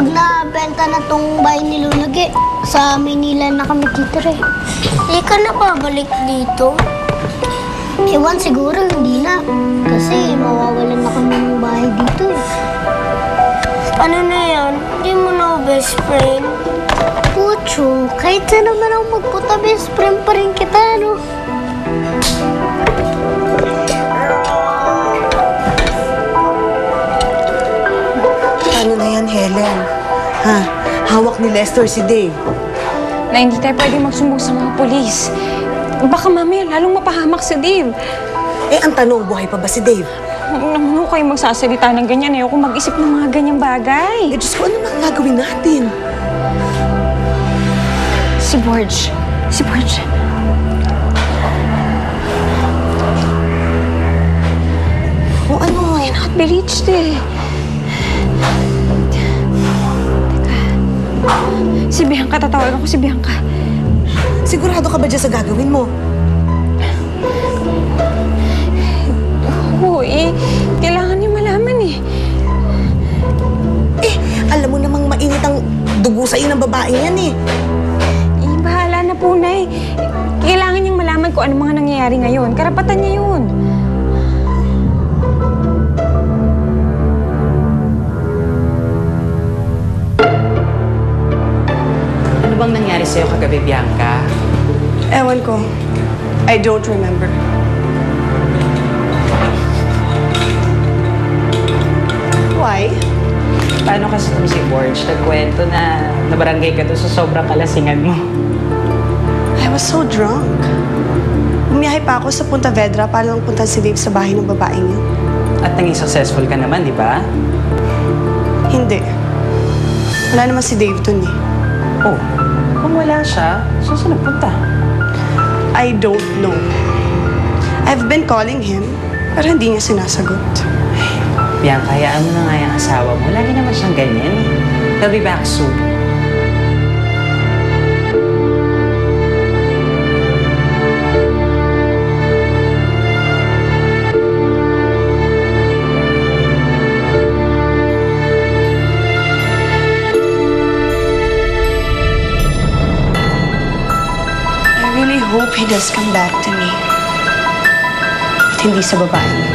Pag nabenta na tong bahay ni Lunag sa Manila na kami titira eh. Hindi ka na babalik dito? Ewan, siguro hindi na. Kasi mawawalan na kami ng bahay dito eh. Ano na yan? Hindi mo na best friend? Pucho, kahit saan naman ako magpunta, best friend pa rin kita, no? Ano na yan, Helen? Ha? Hawak ni Lester si Dave. Na hindi tayo pwede magsumbong sa mga polis. Baka mamaya lalong mapahamak si Dave. Eh, ang tanong, buhay pa ba si Dave? Huwag naman kayo magsasalita ng ganyan. Ayoko mag-isip ng mga ganyang bagay. Eh, Diyos ko, ano na gagawin natin? Si Borge. Si Borge. O ano? Cannot be reached eh. Teka. Si Bianca, tatawagan ko si Bianca. Sigurado ka ba dyan sa gagawin mo? Oo eh. Kailangan niya malaman eh. Eh, alam mo namang mainit ang dugo sa ng babae yan eh. Eh, bahala na po, Nay. Kailangan niyang malaman kung ano mga nangyayari ngayon. Karapatan niya yun. Ano bang nangyari sa'yo kagabi, Bianca? Ewan ko. I don't remember. Why? Paano kasi kung si Borge nagkwento na nabarangay ka doon sa sobrang kalasingan mo? I was so drunk. Bumiyahe pa ako sa Punta Vedra para lang punta si Dave sa bahay ng babaeng yun. At naging successful ka naman, di ba? Hindi. Wala naman si Dave dun eh. Oh, kung wala siya, saan siya nagpunta? I don't know. I've been calling him, pero hindi niya sinasagot. Bianca, hayaan mo na nga yung asawa mo. Lagi naman siyang ganyan. He'll be back soon. I really hope he does come back to me. At hindi sa babae niya.